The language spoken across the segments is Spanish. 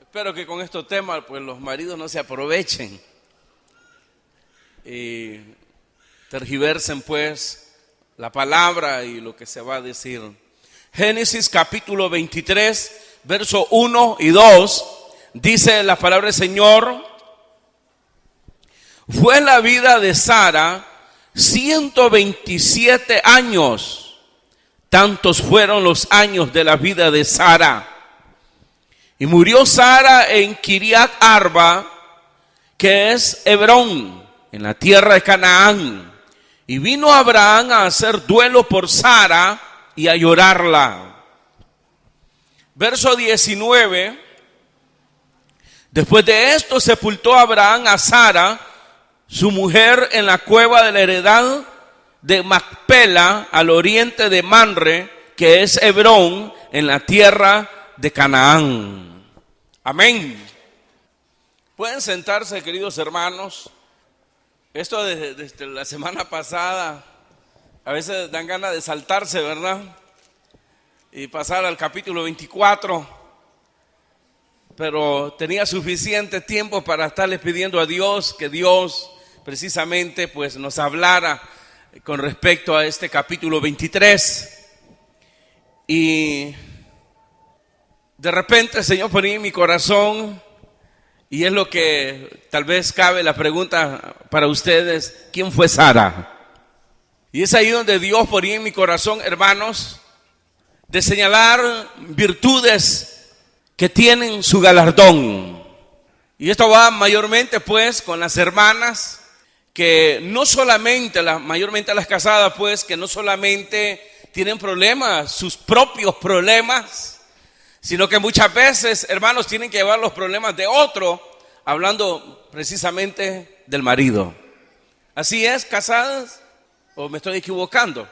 Espero que con estos temas pues los maridos no se aprovechen y tergiversen pues la palabra y lo que se va a decir. Génesis capítulo 23, verso 1 y 2, dice la palabra del Señor: fue la vida de Sara 127 años, tantos fueron los años de la vida de Sara. Y murió Sara en Kiriat Arba, que es Hebrón, en la tierra de Canaán. Y vino Abraham a hacer duelo por Sara y a llorarla. Verso 19. Después de esto sepultó Abraham a Sara, su mujer, en la cueva de la heredad de Macpela, al oriente de Manre, que es Hebrón, en la tierra de Canaán. Amén. Pueden sentarse, queridos hermanos. Esto desde la semana pasada, a veces dan ganas de saltarse, ¿verdad? Y pasar al capítulo 24. Pero tenía suficiente tiempo para estarles pidiendo a Dios que Dios precisamente pues nos hablara con respecto a este capítulo 23. Y de repente el Señor ponía en mi corazón, y es lo que tal vez cabe la pregunta para ustedes: ¿quién fue Sara? Y es ahí donde Dios ponía en mi corazón, hermanos, de señalar virtudes que tienen su galardón. Y esto va mayormente pues con las hermanas, que no solamente, mayormente las casadas pues, que no solamente tienen problemas, sus propios problemas, sino que muchas veces, hermanos, tienen que llevar los problemas de otro, hablando precisamente del marido. ¿Así es, casadas? ¿O me estoy equivocando?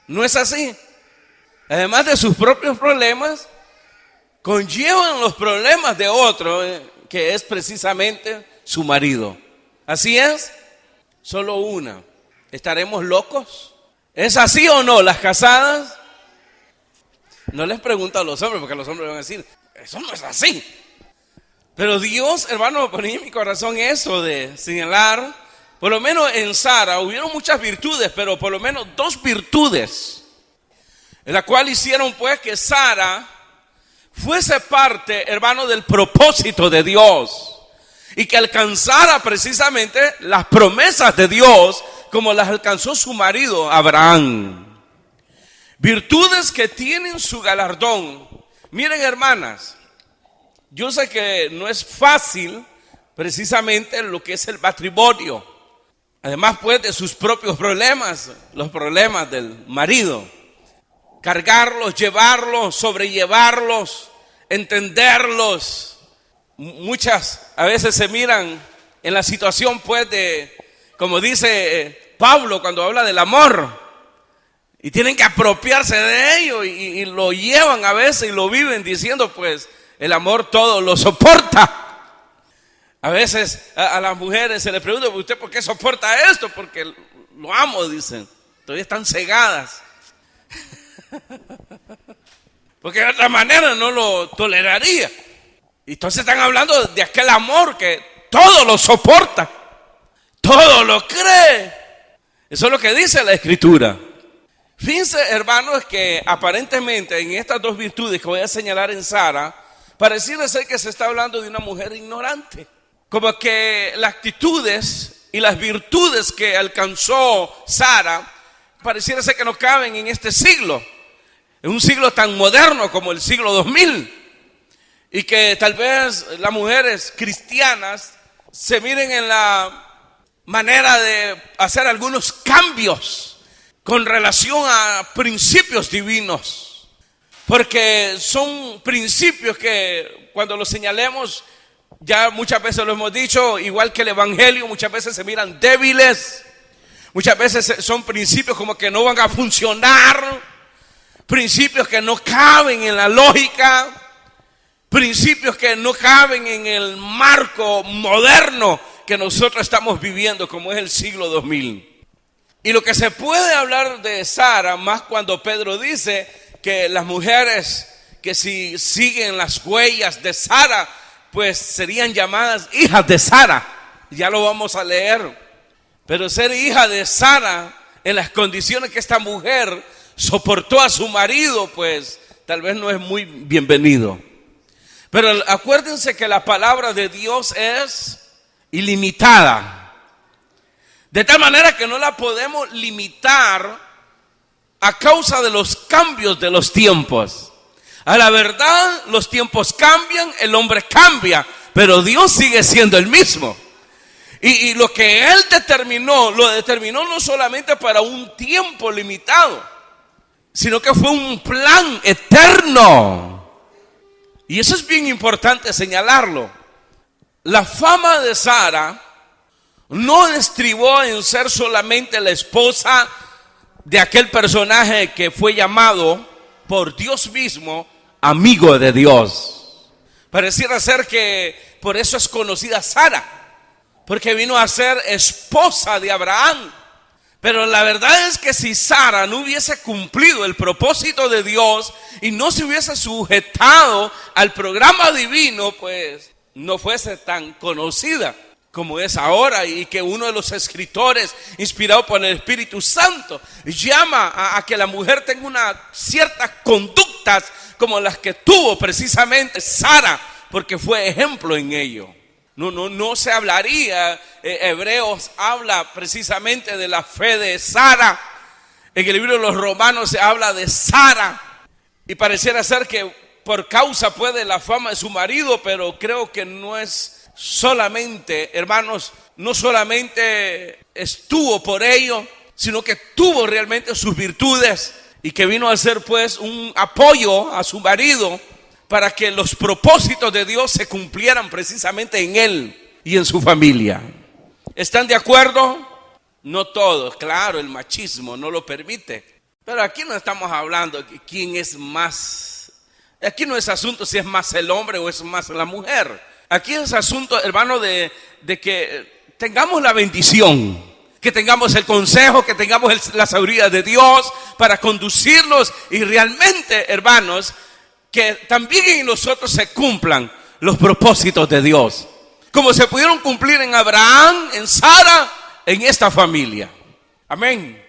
¿No es así? Además de sus propios problemas, conllevan los problemas de otro, que es precisamente su marido. ¿Así es? Solo una. ¿Estaremos locos? ¿Es así o no? Las casadas, no les pregunto a los hombres, porque los hombres van a decir, eso no es así. Pero Dios, hermano, ponía en mi corazón eso de señalar, por lo menos en Sara, hubieron muchas virtudes, pero por lo menos dos virtudes, en la cual hicieron pues que Sara fuese parte, hermano, del propósito de Dios, y que alcanzara precisamente las promesas de Dios, como las alcanzó su marido Abraham. Virtudes que tienen su galardón. Miren, hermanas, yo sé que no es fácil precisamente lo que es el matrimonio. Además pues de sus propios problemas, los problemas del marido. Cargarlos, llevarlos, sobrellevarlos, entenderlos. Muchas a veces se miran en la situación pues de, como dice Pablo cuando habla del amor, y tienen que apropiarse de ello y lo llevan a veces y lo viven diciendo pues el amor todo lo soporta. A veces a las mujeres se les pregunta: ¿usted por qué soporta esto? Porque lo amo, dicen. Todavía están cegadas. Porque de otra manera no lo toleraría. Y entonces están hablando de aquel amor que todo lo soporta, todo lo cree. Eso es lo que dice la Escritura. Fíjense, hermanos, que aparentemente en estas dos virtudes que voy a señalar en Sara, pareciera ser que se está hablando de una mujer ignorante. Como que las actitudes y las virtudes que alcanzó Sara, pareciera ser que no caben en este siglo, en un siglo tan moderno como el siglo 2000. Y que tal vez las mujeres cristianas se miren en la manera de hacer algunos cambios con relación a principios divinos, porque son principios que cuando los señalemos, ya muchas veces lo hemos dicho, igual que el evangelio, muchas veces se miran débiles, muchas veces son principios como que no van a funcionar, principios que no caben en la lógica, principios que no caben en el marco moderno que nosotros estamos viviendo, como es el siglo 2000. Y lo que se puede hablar de Sara, más cuando Pedro dice que las mujeres que si siguen las huellas de Sara pues serían llamadas hijas de Sara. Ya lo vamos a leer. Pero ser hija de Sara, en las condiciones que esta mujer soportó a su marido, pues tal vez no es muy bienvenido. Pero acuérdense que la palabra de Dios es ilimitada. De tal manera que no la podemos limitar a causa de los cambios de los tiempos. A la verdad, los tiempos cambian, el hombre cambia, pero Dios sigue siendo el mismo. Y lo que Él determinó, lo determinó no solamente para un tiempo limitado, sino que fue un plan eterno. Y eso es bien importante señalarlo. La fama de Sara no estribó en ser solamente la esposa de aquel personaje que fue llamado por Dios mismo amigo de Dios. Pareciera ser que por eso es conocida Sara, porque vino a ser esposa de Abraham. Pero la verdad es que si Sara no hubiese cumplido el propósito de Dios y no se hubiese sujetado al programa divino, pues no fuese tan conocida como es ahora, y que uno de los escritores inspirado por el Espíritu Santo llama a que la mujer tenga una ciertas conductas como las que tuvo precisamente Sara, porque fue ejemplo en ello. No se hablaría, Hebreos habla precisamente de la fe de Sara. En el libro de los Romanos se habla de Sara, y pareciera ser que por causa pues de la fama de su marido, pero creo que no es solamente, hermanos, no solamente estuvo por ello, sino que tuvo realmente sus virtudes, y que vino a ser pues un apoyo a su marido para que los propósitos de Dios se cumplieran precisamente en él y en su familia. ¿Están de acuerdo? No todos, claro, el machismo no lo permite. Pero aquí no estamos hablando de quién es más. Aquí no es asunto si es más el hombre o es más la mujer. Aquí es asunto, hermano, de que tengamos la bendición, que tengamos el consejo, que tengamos la sabiduría de Dios para conducirnos, y realmente, hermanos, que también en nosotros se cumplan los propósitos de Dios, como se pudieron cumplir en Abraham, en Sara, en esta familia. Amén.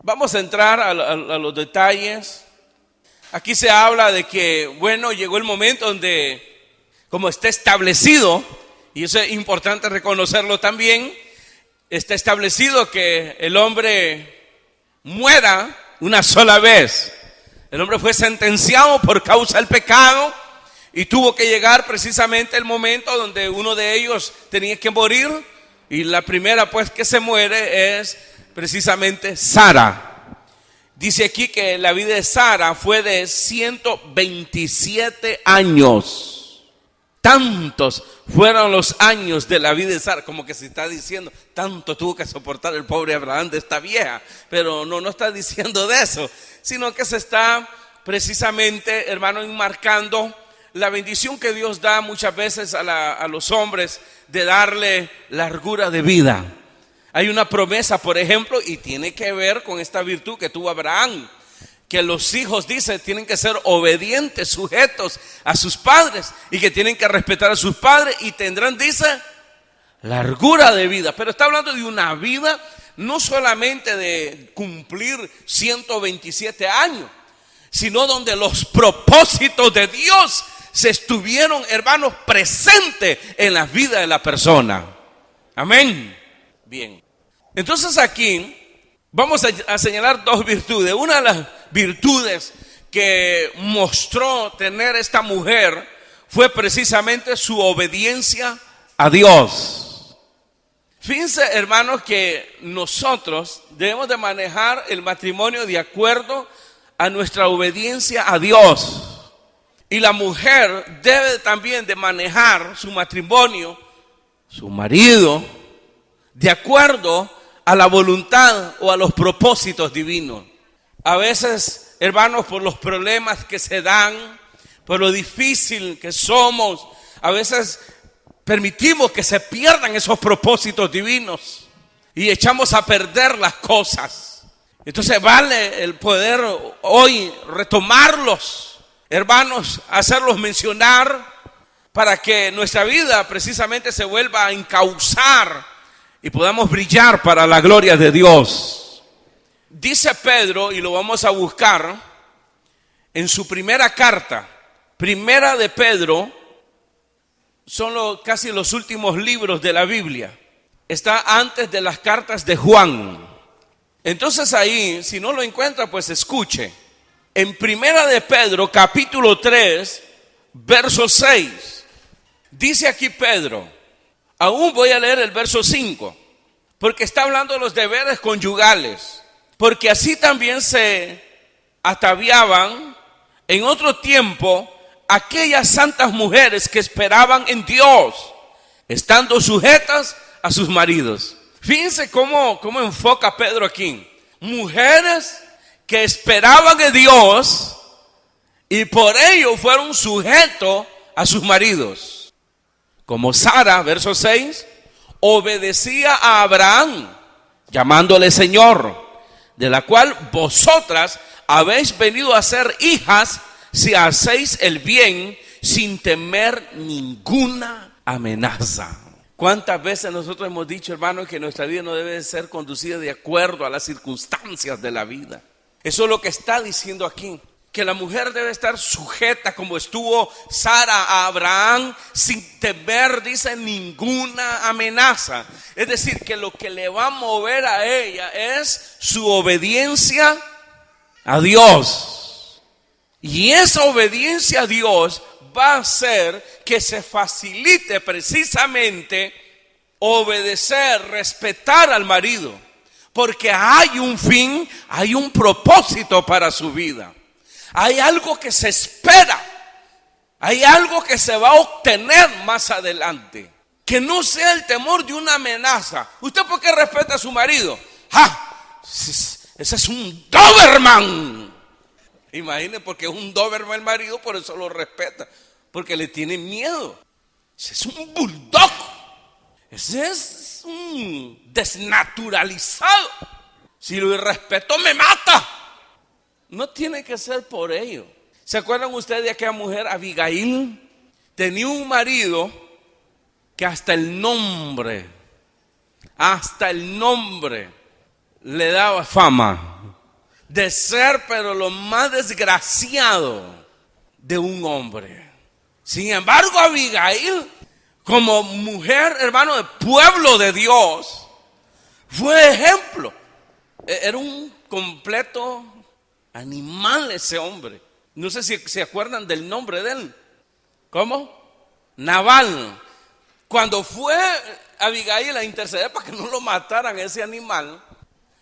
Vamos a entrar a los detalles. Aquí se habla de que, bueno, llegó el momento donde, como está establecido, y eso es importante reconocerlo también, está establecido que el hombre muera una sola vez. El hombre fue sentenciado por causa del pecado, y tuvo que llegar precisamente el momento donde uno de ellos tenía que morir, y la primera pues que se muere es precisamente Sara. Dice aquí que la vida de Sara fue de 127 años. Tantos fueron los años de la vida de Sara, como que se está diciendo, tanto tuvo que soportar el pobre Abraham de esta vieja. Pero no está diciendo de eso, sino que se está precisamente, hermano, enmarcando la bendición que Dios da muchas veces a los hombres de darle largura de vida. Hay una promesa, por ejemplo, y tiene que ver con esta virtud que tuvo Abraham, que los hijos, dice, tienen que ser obedientes, sujetos a sus padres, y que tienen que respetar a sus padres, y tendrán, dice, largura de vida. Pero está hablando de una vida no solamente de cumplir 127 años, sino donde los propósitos de Dios se estuvieron, hermanos, presentes en la vida de la persona. Amén. Bien. Entonces aquí vamos a señalar dos virtudes. Una de las virtudes que mostró tener esta mujer fue precisamente su obediencia a Dios. Fíjense, hermanos, que nosotros debemos de manejar el matrimonio de acuerdo a nuestra obediencia a Dios. Y la mujer debe también de manejar su matrimonio, su marido, de acuerdo a la voluntad o a los propósitos divinos. A veces, hermanos, por los problemas que se dan, por lo difícil que somos, a veces permitimos que se pierdan esos propósitos divinos y echamos a perder las cosas. Entonces vale el poder hoy retomarlos, hermanos, hacerlos mencionar, para que nuestra vida precisamente se vuelva a encauzar y podamos brillar para la gloria de Dios. Dice Pedro, y lo vamos a buscar en su primera carta, Primera de Pedro, son casi los últimos libros de la Biblia. Está antes de las cartas de Juan. Entonces ahí, si no lo encuentra, pues escuche. En Primera de Pedro, capítulo 3, verso 6, dice aquí Pedro, aún voy a leer el verso 5, porque está hablando de los deberes conyugales, porque así también se ataviaban en otro tiempo aquellas santas mujeres que esperaban en Dios, estando sujetas a sus maridos. Fíjense cómo enfoca Pedro aquí. Mujeres que esperaban en Dios y por ello fueron sujetos a sus maridos. Como Sara, verso 6, obedecía a Abraham, llamándole Señor, de la cual vosotras habéis venido a ser hijas si hacéis el bien sin temer ninguna amenaza. ¿Cuántas veces nosotros hemos dicho, hermanos, que nuestra vida no debe ser conducida de acuerdo a las circunstancias de la vida? Eso es lo que está diciendo aquí, que la mujer debe estar sujeta como estuvo Sara a Abraham, sin temer, dice, ninguna amenaza. Es decir, que lo que le va a mover a ella es su obediencia a Dios. Y esa obediencia a Dios va a hacer que se facilite precisamente obedecer, respetar al marido, porque hay un fin, hay un propósito para su vida, hay algo que se espera, hay algo que se va a obtener más adelante, que no sea el temor de una amenaza. ¿Usted por qué respeta a su marido? ¡Ah! Ese es un Doberman. Imagine, porque es un Doberman el marido, por eso lo respeta, porque le tiene miedo. Ese es un bulldog. Ese es un desnaturalizado. Si lo irrespeto me mata. No tiene que ser por ello. ¿Se acuerdan ustedes de aquella mujer Abigail? Tenía un marido que hasta el nombre le daba fama de ser, pero lo más desgraciado de un hombre. Sin embargo, Abigail, como mujer, hermano, de pueblo de Dios, fue ejemplo. Era un completo animal ese hombre. No sé si se acuerdan del nombre de él. ¿Cómo? Nabal. Cuando fue Abigail a interceder para que no lo mataran ese animal,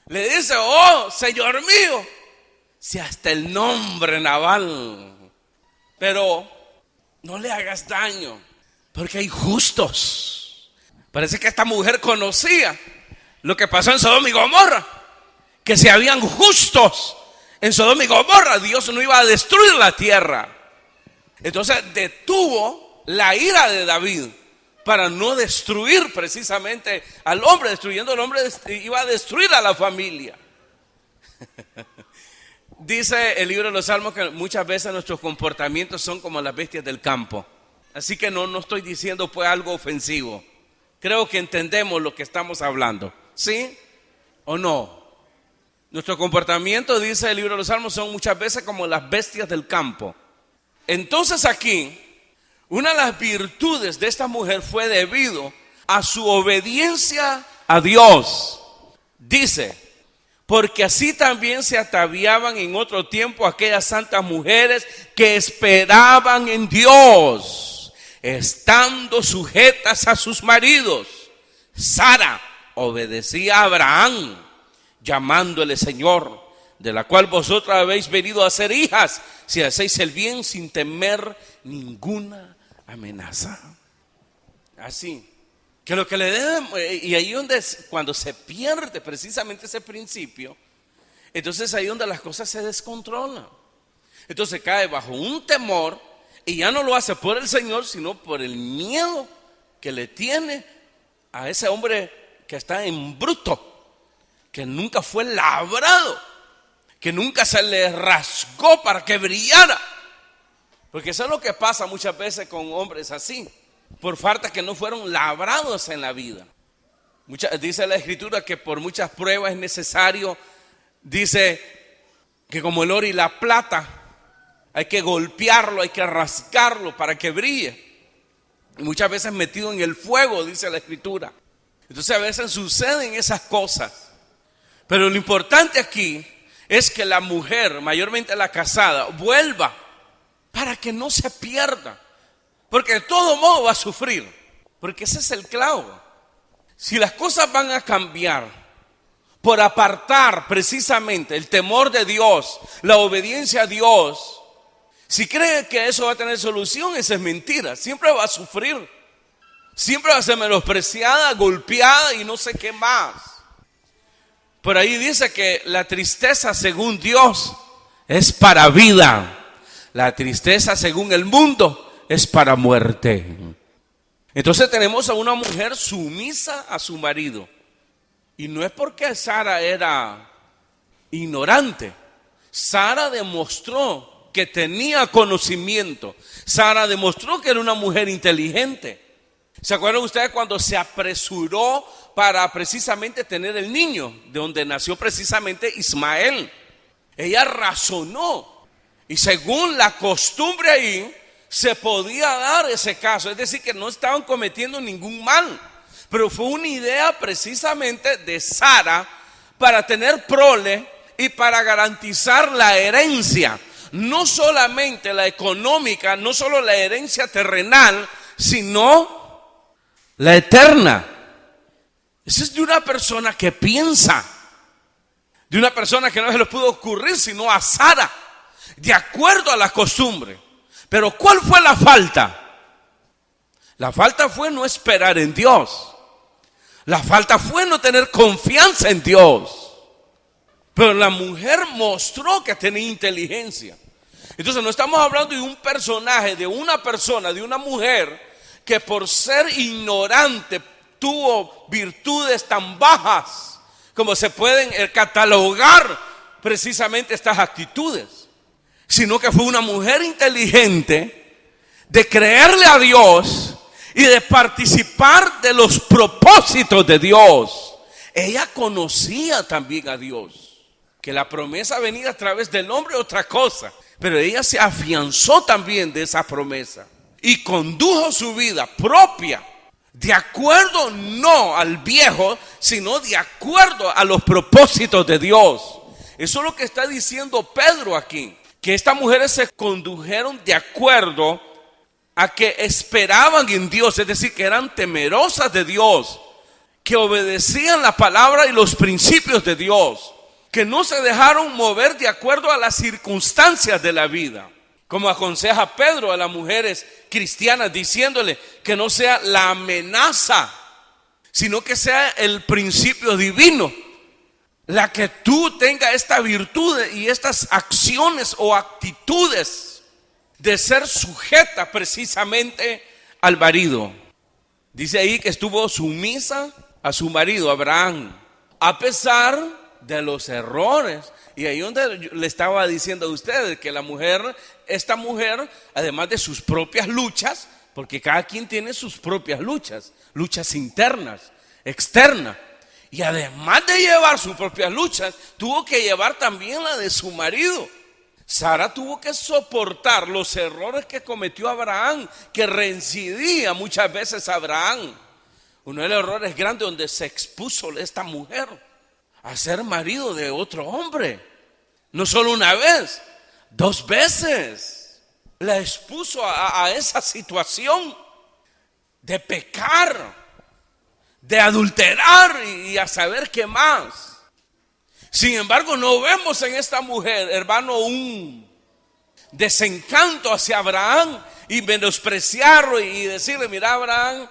le dice: oh, Señor mío, si hasta el nombre Nabal, pero no le hagas daño, porque hay justos. Parece que esta mujer conocía lo que pasó en Sodoma y Gomorra, que si habían justos en Sodoma y Gomorra, Dios no iba a destruir la tierra. Entonces detuvo la ira de David para no destruir precisamente al hombre. Destruyendo al hombre iba a destruir a la familia. Dice el libro de los Salmos que muchas veces nuestros comportamientos son como las bestias del campo. Así que no estoy diciendo pues algo ofensivo. Creo que entendemos lo que estamos hablando. ¿Sí o no? Nuestro comportamiento, dice el libro de los Salmos, son muchas veces como las bestias del campo. Entonces aquí, una de las virtudes de esta mujer fue debido a su obediencia a Dios. Dice: porque así también se ataviaban en otro tiempo aquellas santas mujeres que esperaban en Dios, estando sujetas a sus maridos. Sara obedecía a Abraham, llamándole Señor, de la cual vosotras habéis venido a ser hijas, si hacéis el bien sin temer ninguna amenaza. Así que lo que le debe, y ahí donde cuando se pierde precisamente ese principio, entonces ahí donde las cosas se descontrolan. Entonces cae bajo un temor y ya no lo hace por el Señor, sino por el miedo que le tiene a ese hombre que está en bruto, que nunca fue labrado, que nunca se le rasgó para que brillara. Porque eso es lo que pasa muchas veces con hombres así, por falta que no fueron labrados en la vida. Dice la Escritura que por muchas pruebas es necesario, dice que como el oro y la plata, hay que golpearlo, hay que rascarlo para que brille. Y muchas veces metido en el fuego, dice la Escritura. Entonces a veces suceden esas cosas. Pero lo importante aquí es que la mujer, mayormente la casada, vuelva para que no se pierda. Porque de todo modo va a sufrir. Porque ese es el clavo. Si las cosas van a cambiar por apartar precisamente el temor de Dios, la obediencia a Dios, si cree que eso va a tener solución, esa es mentira. Siempre va a sufrir. Siempre va a ser menospreciada, golpeada y no sé qué más. Por ahí dice que la tristeza según Dios es para vida. La tristeza según el mundo es para muerte. Entonces tenemos a una mujer sumisa a su marido. Y no es porque Sara era ignorante. Sara demostró que tenía conocimiento. Sara demostró que era una mujer inteligente. ¿Se acuerdan ustedes cuando se apresuró para precisamente tener el niño? De donde nació precisamente Ismael. Ella razonó. Y según la costumbre ahí, se podía dar ese caso. Es decir, que no estaban cometiendo ningún mal. Pero fue una idea precisamente de Sara para tener prole y para garantizar la herencia. No solamente la económica, no solo la herencia terrenal, sino la eterna. Eso es de una persona que piensa, de una persona que no se le pudo ocurrir sino a Sara, de acuerdo a la costumbre. Pero ¿cuál fue la falta? La falta fue no esperar en Dios. La falta fue no tener confianza en Dios. Pero la mujer mostró que tenía inteligencia. Entonces no estamos hablando de un personaje, de una persona, de una mujer que por ser ignorante tuvo virtudes tan bajas como se pueden catalogar precisamente estas actitudes, sino que fue una mujer inteligente de creerle a Dios y de participar de los propósitos de Dios. Ella conocía también a Dios, que la promesa venía a través del hombre otra cosa, pero ella se afianzó también de esa promesa y condujo su vida propia de acuerdo no al viejo, sino de acuerdo a los propósitos de Dios. Eso es lo que está diciendo Pedro aquí, que estas mujeres se condujeron de acuerdo a que esperaban en Dios, es decir, que eran temerosas de Dios, que obedecían la palabra y los principios de Dios, que no se dejaron mover de acuerdo a las circunstancias de la vida, como aconseja Pedro a las mujeres cristianas, diciéndole que no sea la amenaza, sino que sea el principio divino la que tú tengas esta virtud y estas acciones o actitudes de ser sujeta precisamente al marido. Dice ahí que estuvo sumisa a su marido Abraham, a pesar de los errores. Y ahí donde le estaba diciendo a ustedes que la mujer, esta mujer, además de sus propias luchas, porque cada quien tiene sus propias luchas, luchas internas, externas, y además de llevar sus propias luchas, tuvo que llevar también la de su marido. Sara tuvo que soportar los errores que cometió Abraham, que reincidía muchas veces a Abraham. Uno de los errores grandes donde se expuso esta mujer a ser marido de otro hombre. No solo una vez, 2 veces la expuso a esa situación de pecar, de adulterar y a saber qué más. Sin embargo, no vemos en esta mujer, hermano, un desencanto hacia Abraham y menospreciarlo y decirle: mira, Abraham,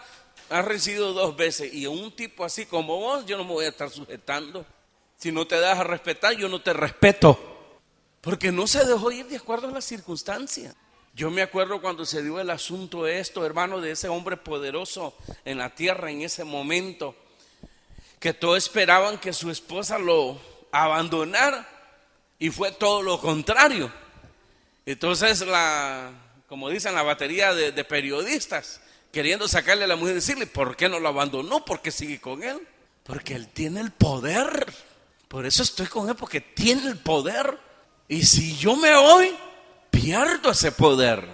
has recibido 2 veces y un tipo así como vos, yo no me voy a estar sujetando. Si no te das a respetar, yo no te respeto. Porque no se dejó ir de acuerdo a las circunstancias. Yo me acuerdo cuando se dio el asunto hermano, de ese hombre poderoso en la tierra en ese momento, que todos esperaban que su esposa lo abandonara y fue todo lo contrario. Entonces como dicen la batería de periodistas, queriendo sacarle a la mujer y decirle, ¿por qué no lo abandonó? ¿Por qué sigue con él? Porque él tiene el poder. Por eso estoy con él, porque tiene el poder. Y si yo me voy, pierdo ese poder.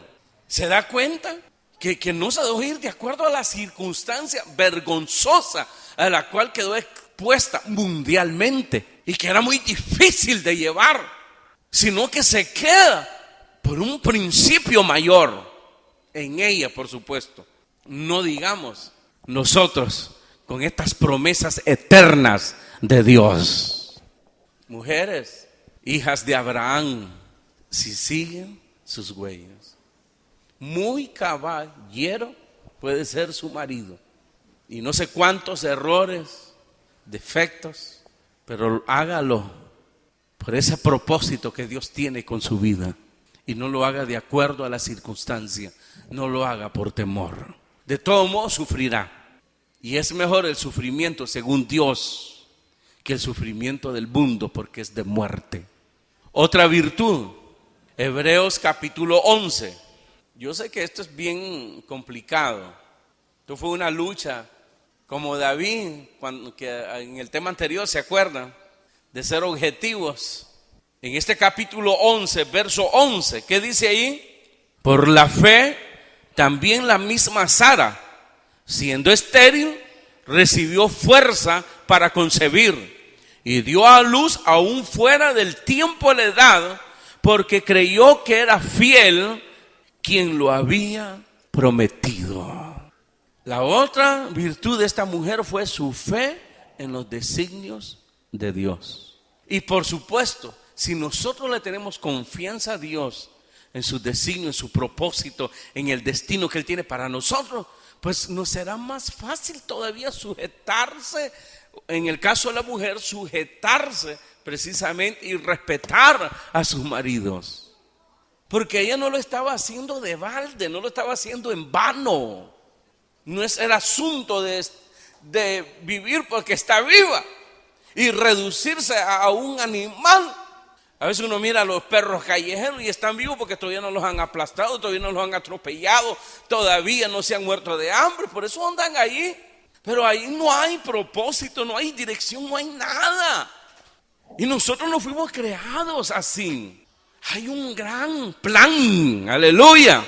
¿Se da cuenta? Que no se debe ir de acuerdo a la circunstancia vergonzosa a la cual quedó expuesta mundialmente y que era muy difícil de llevar, sino que se queda por un principio mayor en ella, por supuesto. No digamos nosotros con estas promesas eternas de Dios. Mujeres, hijas de Abraham, si siguen sus huellas, muy caballero puede ser su marido. Y no sé cuántos errores, defectos, pero hágalo por ese propósito que Dios tiene con su vida. Y no lo haga de acuerdo a la circunstancia, no lo haga por temor. De todo modo sufrirá. Y es mejor el sufrimiento según Dios que el sufrimiento del mundo, porque es de muerte. Otra virtud, Hebreos capítulo 11. Yo sé que esto es bien complicado. Esto fue una lucha, como David, que en el tema anterior se acuerdan, de ser objetivos. En este capítulo 11, verso 11, ¿qué dice ahí? Por la fe, también la misma Sara, siendo estéril, recibió fuerza para concebir y dio a luz aún fuera del tiempo de la edad, porque creyó que era fiel quien lo había prometido. La otra virtud de esta mujer fue su fe en los designios de Dios. Y por supuesto, si nosotros le tenemos confianza a Dios en su designio, en su propósito, en el destino que Él tiene para nosotros, pues nos será más fácil todavía sujetarse, en el caso de la mujer, sujetarse precisamente y respetar a sus maridos. Porque ella no lo estaba haciendo de balde, no lo estaba haciendo en vano. No es el asunto de vivir porque está viva y reducirse a un animal. A veces uno mira a los perros callejeros y están vivos porque todavía no los han aplastado, todavía no los han atropellado, todavía no se han muerto de hambre, por eso andan ahí. Pero ahí no hay propósito, no hay dirección, no hay nada. Y nosotros no fuimos creados así. Hay un gran plan, aleluya.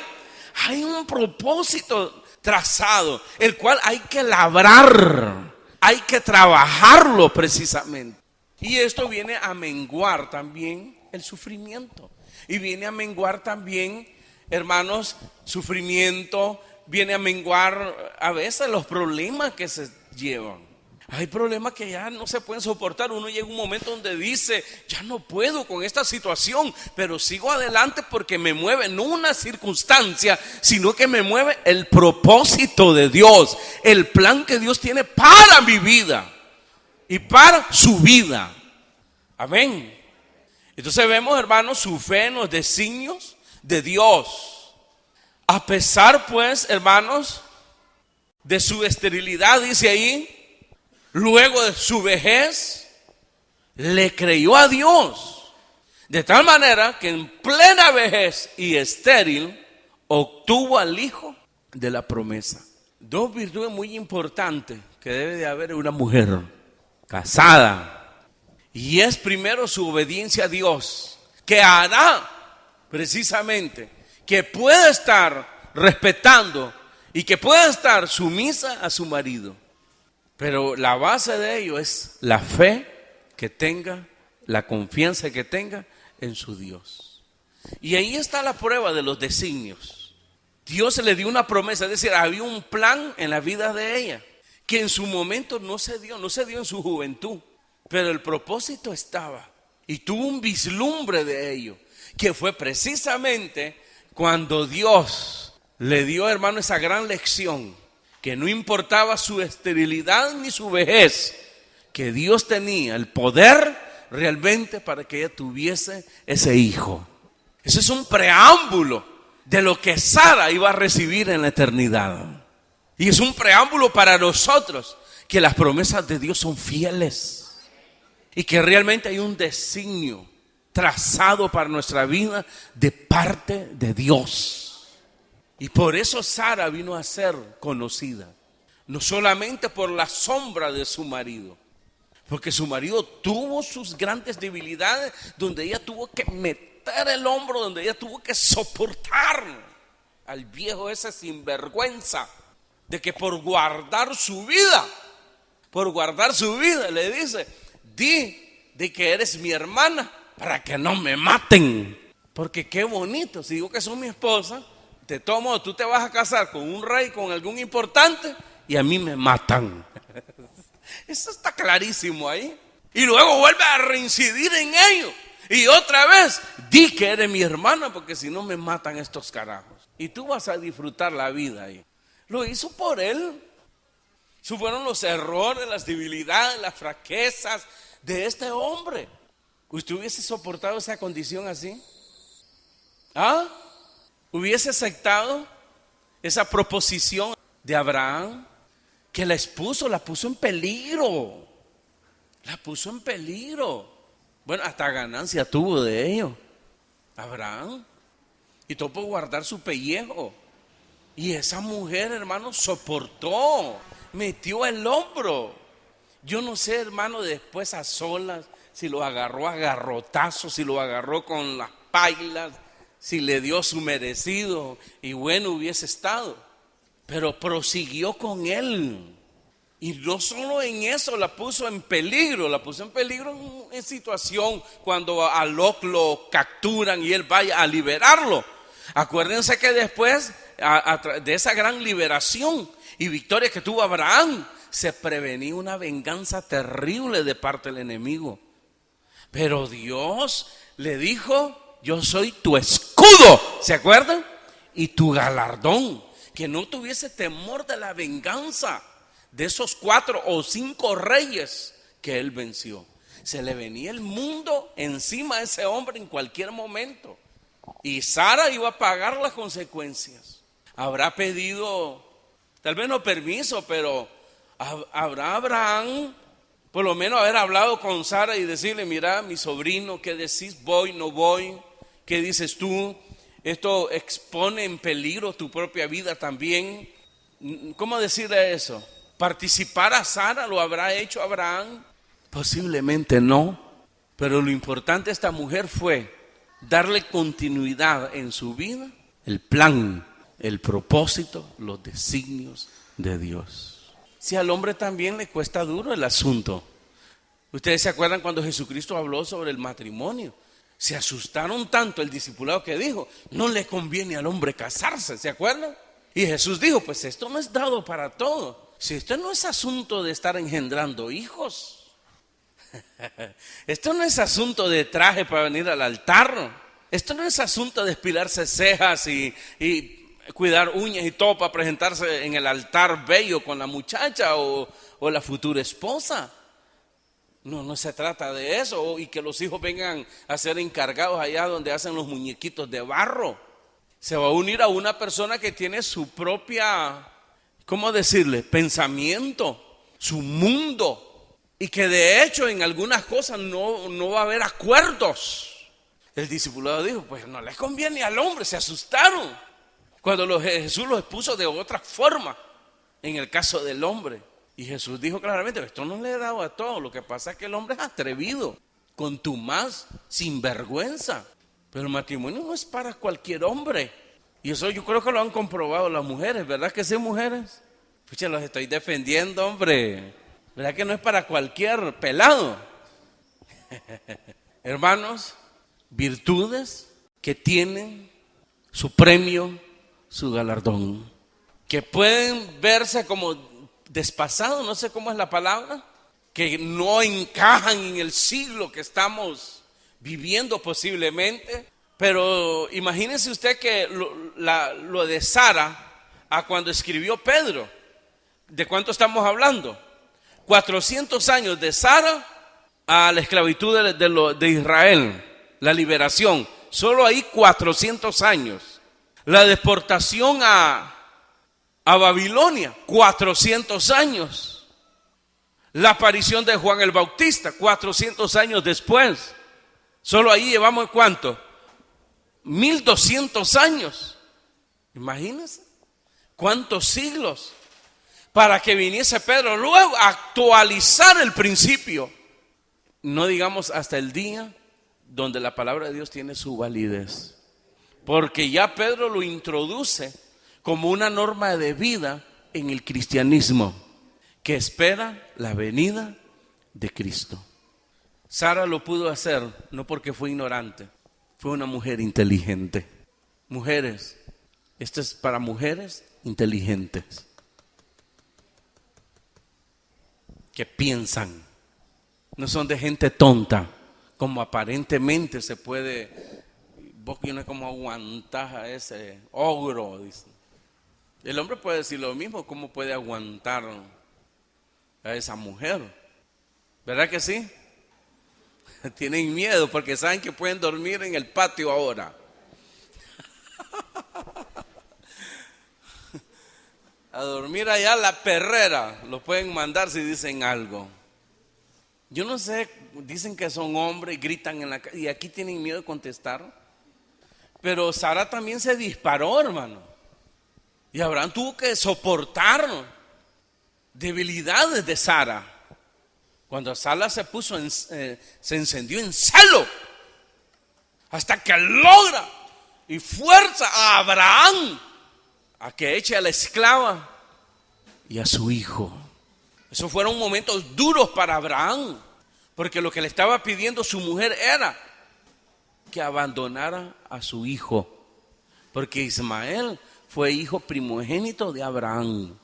Hay un propósito trazado, el cual hay que labrar, hay que trabajarlo precisamente. Y esto viene a menguar también el sufrimiento. Y viene a menguar también, hermanos, sufrimiento, viene a menguar a veces los problemas que se llevan. Hay problemas que ya no se pueden soportar. Uno llega a un momento donde dice, ya no puedo con esta situación, pero sigo adelante porque me mueve no una circunstancia, sino que me mueve el propósito de Dios, el plan que Dios tiene para mi vida y para su vida. Amén. Entonces vemos, hermanos, su fe en los designios de Dios. A pesar, pues, hermanos, de su esterilidad, dice ahí, luego de su vejez, le creyó a Dios. De tal manera que en plena vejez y estéril, obtuvo al hijo de la promesa. Dos virtudes muy importantes que debe de haber en una mujer casada. Y es primero su obediencia a Dios, que hará precisamente que pueda estar respetando y que pueda estar sumisa a su marido. Pero la base de ello es la fe que tenga, la confianza que tenga en su Dios. Y ahí está la prueba de los designios. Dios le dio una promesa, es decir, había un plan en la vida de ella, que en su momento no se dio en su juventud. Pero el propósito estaba y tuvo un vislumbre de ello, que fue precisamente cuando Dios le dio, hermano, esa gran lección, que no importaba su esterilidad ni su vejez, que Dios tenía el poder realmente para que ella tuviese ese hijo. Ese es un preámbulo de lo que Sara iba a recibir en la eternidad. Y es un preámbulo para nosotros, que las promesas de Dios son fieles. Y que realmente hay un designio trazado para nuestra vida de parte de Dios. Y por eso Sara vino a ser conocida, no solamente por la sombra de su marido, porque su marido tuvo sus grandes debilidades, donde ella tuvo que meter el hombro, donde ella tuvo que soportar al viejo ese sinvergüenza, de que por guardar su vida, le dice: di de que eres mi hermana para que no me maten. Porque qué bonito, si digo que son mi esposa, de todo modo tú te vas a casar con un rey, con algún importante, y a mí me matan. Eso está clarísimo ahí. Y luego vuelve a reincidir en ello. Y otra vez, di que eres mi hermana, porque si no me matan estos carajos. Y tú vas a disfrutar la vida ahí. Lo hizo por él. Esos fueron los errores, las debilidades, las fraquezas de este hombre. ¿Usted hubiese soportado esa condición así? ¿Ah? ¿Hubiese aceptado esa proposición de Abraham? Que la puso en peligro. La puso en peligro. Bueno, hasta ganancia tuvo de ello Abraham. Y todo por guardar su pellejo. Y esa mujer, hermano, soportó, metió el hombro. Yo no sé, hermano, después a solas, si lo agarró a garrotazos, si lo agarró con las pailas, si le dio su merecido, y bueno hubiese estado. Pero prosiguió con él. Y no solo en eso la puso en peligro, en situación cuando a Lot lo capturan y él vaya a liberarlo. Acuérdense que después de esa gran liberación y victoria que tuvo Abraham, se prevenía una venganza terrible de parte del enemigo. Pero Dios le dijo: yo soy tu escudo, ¿se acuerdan? Y tu galardón, que no tuviese temor de la venganza de esos 4 o 5 reyes que él venció. Se le venía el mundo encima a ese hombre en cualquier momento, y Sara iba a pagar las consecuencias. Habrá pedido, tal vez no permiso, pero habrá Abraham por lo menos haber hablado con Sara y decirle: mira, mi sobrino, ¿qué decís? ¿Voy, no voy? ¿Qué dices tú? Esto expone en peligro tu propia vida también. ¿Cómo decirle eso? ¿Participar a Sara? ¿Lo habrá hecho Abraham? Posiblemente no. Pero lo importante de esta mujer fue darle continuidad en su vida, el plan, el propósito, los designios de Dios. Si al hombre también le cuesta duro el asunto. Ustedes se acuerdan cuando Jesucristo habló sobre el matrimonio. Se asustaron tanto el discipulado que dijo: no le conviene al hombre casarse, ¿se acuerdan? Y Jesús dijo: pues esto no es dado para todo. Si esto no es asunto de estar engendrando hijos. Esto no es asunto de traje para venir al altar. Esto no es asunto de espilarse cejas y cuidar uñas y todo para presentarse en el altar bello con la muchacha o la futura esposa. No se trata de eso. Y que los hijos vengan a ser encargados allá donde hacen los muñequitos de barro. Se va a unir a una persona que tiene su propia, ¿cómo decirle?, pensamiento, su mundo. Y que de hecho en algunas cosas no va a haber acuerdos. El discipulado dijo: pues no les conviene al hombre. Se asustaron cuando Jesús los expuso de otra forma en el caso del hombre. Y Jesús dijo claramente: esto no le he dado a todos. Lo que pasa es que el hombre es atrevido, contumaz, sinvergüenza. Pero el matrimonio no es para cualquier hombre. Y eso yo creo que lo han comprobado las mujeres. ¿Verdad que sí, mujeres? Pucha, los estoy defendiendo, hombre. ¿Verdad que no es para cualquier pelado? Hermanos, virtudes que tienen su premio, su galardón, que pueden verse como despasados, no sé cómo es la palabra, que no encajan en el siglo que estamos viviendo posiblemente. Pero imagínense usted que lo de Sara a cuando escribió Pedro, ¿de cuánto estamos hablando? 400 años de Sara a la esclavitud de Israel, la liberación, solo ahí 400 años. La deportación a Babilonia, 400 años. La aparición de Juan el Bautista, 400 años después. Solo ahí llevamos ¿cuánto? 1200 años. Imagínense cuántos siglos para que viniese Pedro luego a actualizar el principio. No digamos hasta el día donde la palabra de Dios tiene su validez. Porque ya Pedro lo introduce como una norma de vida en el cristianismo que espera la venida de Cristo. Sara lo pudo hacer no porque fue ignorante, fue una mujer inteligente. Mujeres, esto es para mujeres inteligentes que piensan, no son de gente tonta, como aparentemente se puede. Vos no es como aguantás a ese ogro, dice. El hombre puede decir lo mismo, ¿cómo puede aguantar a esa mujer? ¿Verdad que sí? Tienen miedo porque saben que pueden dormir en el patio ahora. A dormir allá la perrera, lo pueden mandar si dicen algo. Yo no sé, dicen que son hombres y gritan en la calle y aquí tienen miedo de contestar. Pero Sara también se disparó, hermano. Y Abraham tuvo que soportar debilidades de Sara. Cuando Sara se puso se encendió en celo, hasta que logra y fuerza a Abraham a que eche a la esclava y a su hijo. Esos fueron momentos duros para Abraham, porque lo que le estaba pidiendo su mujer era que abandonara a su hijo, porque Ismael fue hijo primogénito de Abraham.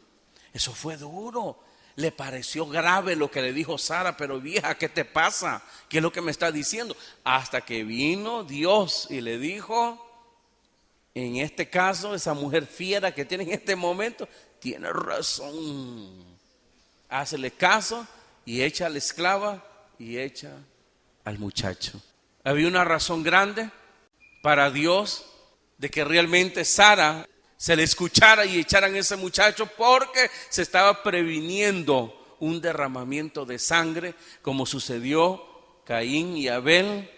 Eso fue duro. Le pareció grave lo que le dijo Sara, pero vieja, ¿qué te pasa? ¿Qué es lo que me está diciendo? Hasta que vino Dios y le dijo, en este caso, esa mujer fiera que tiene en este momento, tiene razón. Hácele caso y echa a la esclava y echa al muchacho. Había una razón grande para Dios de que realmente Sara se le escuchara y echaran a ese muchacho, porque se estaba previniendo un derramamiento de sangre, como sucedió Caín y Abel,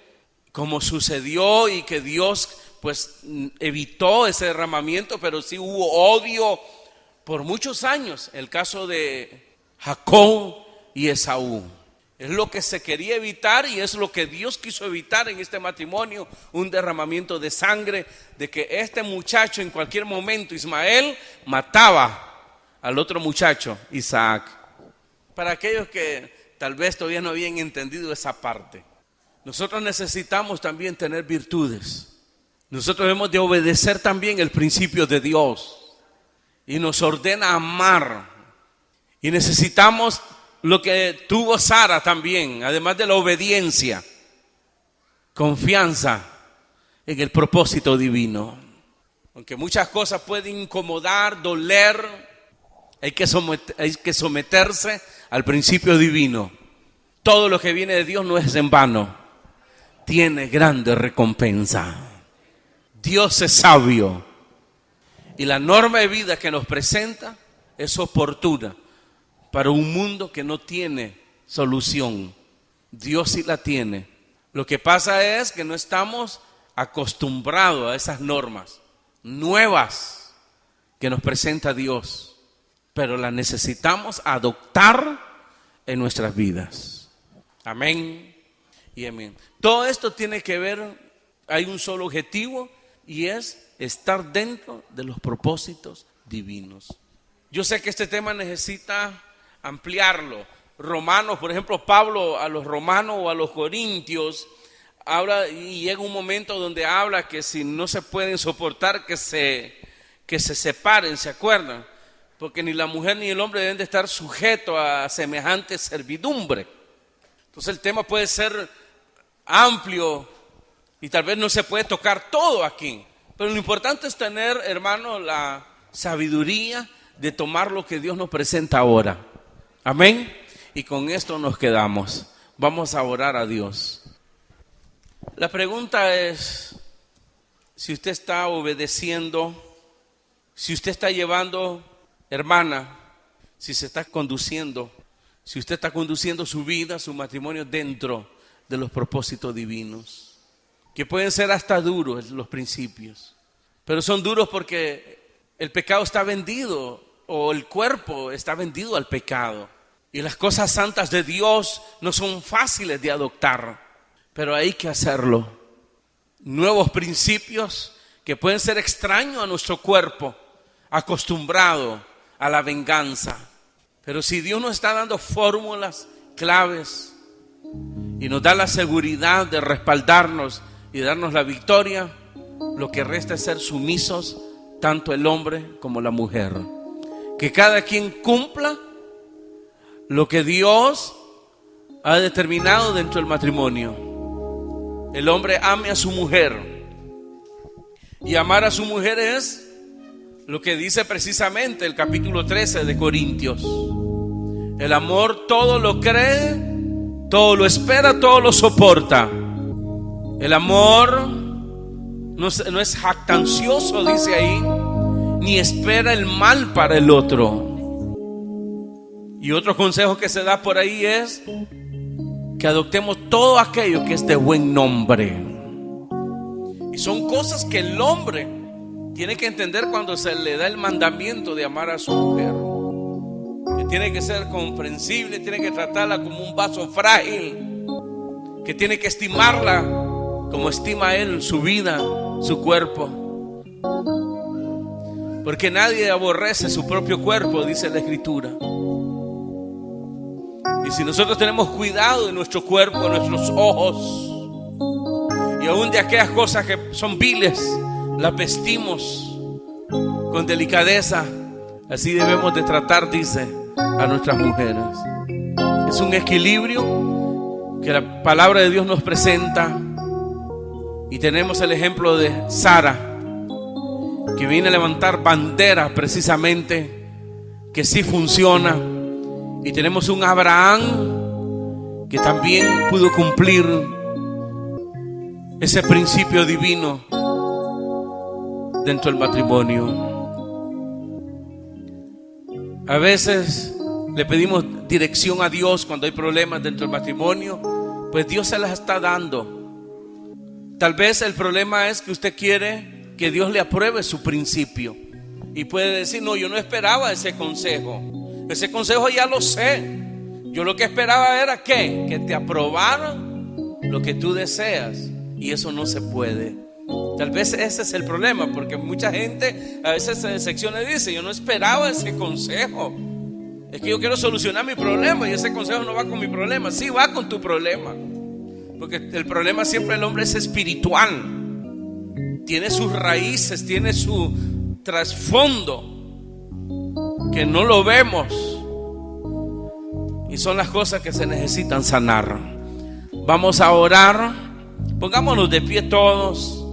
como sucedió y que Dios pues evitó ese derramamiento, pero sí hubo odio por muchos años. El caso de Jacob y Esaú. Es lo que se quería evitar y es lo que Dios quiso evitar en este matrimonio, un derramamiento de sangre, de que este muchacho en cualquier momento, Ismael, mataba al otro muchacho, Isaac. Para aquellos que tal vez todavía no habían entendido esa parte, nosotros necesitamos también tener virtudes. Nosotros hemos de obedecer también el principio de Dios y nos ordena amar, y necesitamos lo que tuvo Sara también, además de la obediencia, confianza en el propósito divino. Aunque muchas cosas pueden incomodar, doler, hay que someterse al principio divino. Todo lo que viene de Dios no es en vano, tiene grande recompensa. Dios es sabio y la norma de vida que nos presenta es oportuna para un mundo que no tiene solución. Dios sí la tiene. Lo que pasa es que no estamos acostumbrados a esas normas nuevas que nos presenta Dios, pero las necesitamos adoptar en nuestras vidas. Amén y amén. Todo esto tiene que ver, hay un solo objetivo, y es estar dentro de los propósitos divinos. Yo sé que este tema necesita ampliarlo. Romanos, por ejemplo, Pablo a los romanos o a los corintios habla, y llega un momento donde habla que si no se pueden soportar, que se separen, ¿se acuerdan? Porque ni la mujer ni el hombre deben de estar sujetos a semejante servidumbre. Entonces el tema puede ser amplio y tal vez no se puede tocar todo aquí, pero lo importante es tener, hermano, la sabiduría de tomar lo que Dios nos presenta ahora. Amén. Y con esto nos quedamos. Vamos a orar a Dios. La pregunta es si usted está obedeciendo, si usted está llevando, hermana, si se está conduciendo, si usted está conduciendo su vida, su matrimonio dentro de los propósitos divinos, que pueden ser hasta duros los principios, pero son duros porque el pecado está vendido, o el cuerpo está vendido al pecado. Y las cosas santas de Dios no son fáciles de adoptar, pero hay que hacerlo. Nuevos principios que pueden ser extraños a nuestro cuerpo, acostumbrado a la venganza. Pero si Dios nos está dando fórmulas, claves, y nos da la seguridad de respaldarnos y darnos la victoria, lo que resta es ser sumisos, tanto el hombre como la mujer. Que cada quien cumpla lo que Dios ha determinado dentro del matrimonio. El hombre ame a su mujer. Y amar a su mujer es lo que dice precisamente el capítulo 13 de Corintios. El amor todo lo cree, todo lo espera, todo lo soporta. El amor no es jactancioso, dice ahí, ni espera el mal para el otro. Y otro consejo que se da por ahí es que adoptemos todo aquello que es de buen nombre. Y son cosas que el hombre tiene que entender cuando se le da el mandamiento de amar a su mujer. Que tiene que ser comprensible, tiene que tratarla como un vaso frágil, que tiene que estimarla como estima él su vida, su cuerpo. Porque nadie aborrece su propio cuerpo, dice la Escritura. Y si nosotros tenemos cuidado de nuestro cuerpo, de nuestros ojos, y aún de aquellas cosas que son viles, las vestimos con delicadeza, así debemos de tratar, dice, a nuestras mujeres. Es un equilibrio que la palabra de Dios nos presenta. Y tenemos el ejemplo de Sara, que viene a levantar bandera precisamente, que sí funciona. Y tenemos un Abraham que también pudo cumplir ese principio divino dentro del matrimonio. A veces le pedimos dirección a Dios cuando hay problemas dentro del matrimonio, pues Dios se las está dando. Tal vez el problema es que usted quiere que Dios le apruebe su principio y puede decir: no, yo no esperaba ese consejo. Ese consejo ya lo sé. Yo lo que esperaba era que te aprobaran lo que tú deseas, y eso no se puede. Tal vez ese es el problema, porque mucha gente a veces se decepciona y dice: yo no esperaba ese consejo. Es que yo quiero solucionar mi problema y ese consejo no va con mi problema. Sí, va con tu problema, porque el problema siempre del hombre es espiritual. Tiene sus raíces, tiene su trasfondo que no lo vemos, y son las cosas que se necesitan sanar. Vamos a orar. Pongámonos de pie todos.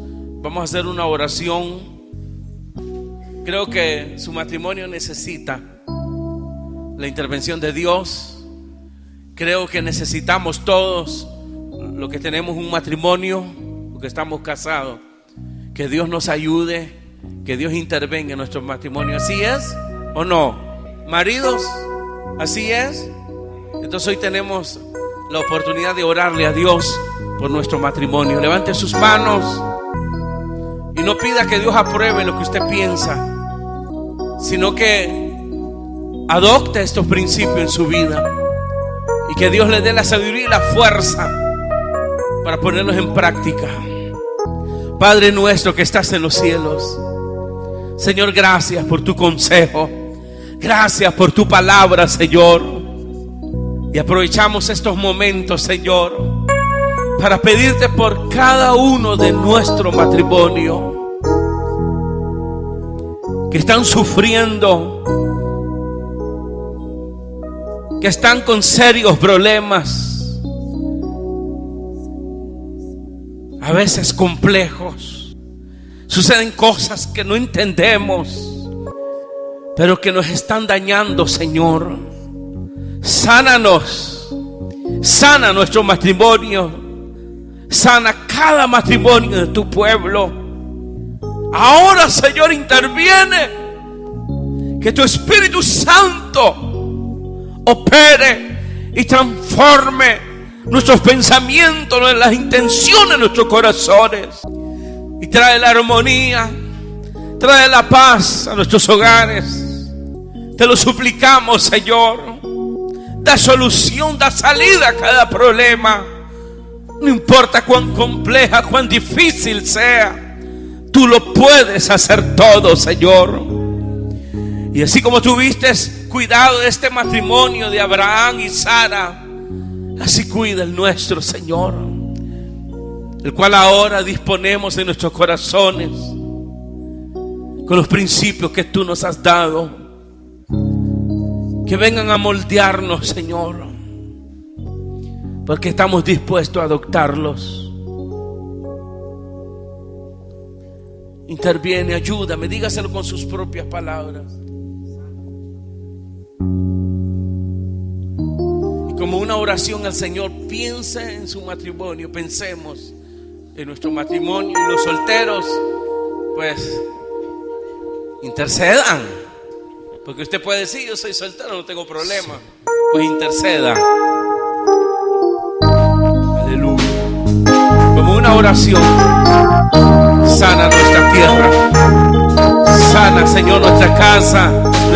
Vamos a hacer una oración. Creo que su matrimonio necesita la intervención de Dios. Creo que necesitamos todos, los que tenemos un matrimonio, los que estamos casados, que Dios nos ayude, que Dios intervenga en nuestro matrimonio. ¿Así es o no? Maridos, ¿así es? Entonces hoy tenemos la oportunidad de orarle a Dios por nuestro matrimonio. Levante sus manos y no pida que Dios apruebe lo que usted piensa, sino que adopte estos principios en su vida y que Dios le dé la sabiduría y la fuerza para ponerlos en práctica. Padre nuestro que estás en los cielos, Señor, gracias por tu consejo, gracias por tu palabra, Señor. Y aprovechamos estos momentos, Señor, para pedirte por cada uno de nuestro matrimonio que están sufriendo, que están con serios problemas, a veces complejos. Suceden cosas que no entendemos, pero que nos están dañando, Señor. Sánanos, sana nuestro matrimonio, sana cada matrimonio de tu pueblo. Ahora, Señor, interviene, que tu Espíritu Santo opere y transforme nuestros pensamientos, las intenciones de nuestros corazones, y trae la armonía, Trae la paz a nuestros hogares. Te lo suplicamos, Señor. Da solución, da salida a cada problema. No importa cuán compleja, cuán difícil sea, tú lo puedes hacer todo, Señor. Y así como tuviste cuidado de este matrimonio de Abraham y Sara, así cuida el nuestro, Señor, el cual ahora disponemos de nuestros corazones con los principios que tú nos has dado, que vengan a moldearnos, Señor, porque estamos dispuestos a adoptarlos. Interviene, ayúdame, dígaselo con sus propias palabras. Y como una oración al Señor, piense en su matrimonio, pensemos en nuestro matrimonio, y los solteros, pues, intercedan. Porque usted puede decir, yo soy soltero, no tengo problema. Pues interceda. Aleluya. Como una oración, sana nuestra tierra, sana, Señor, nuestra casa,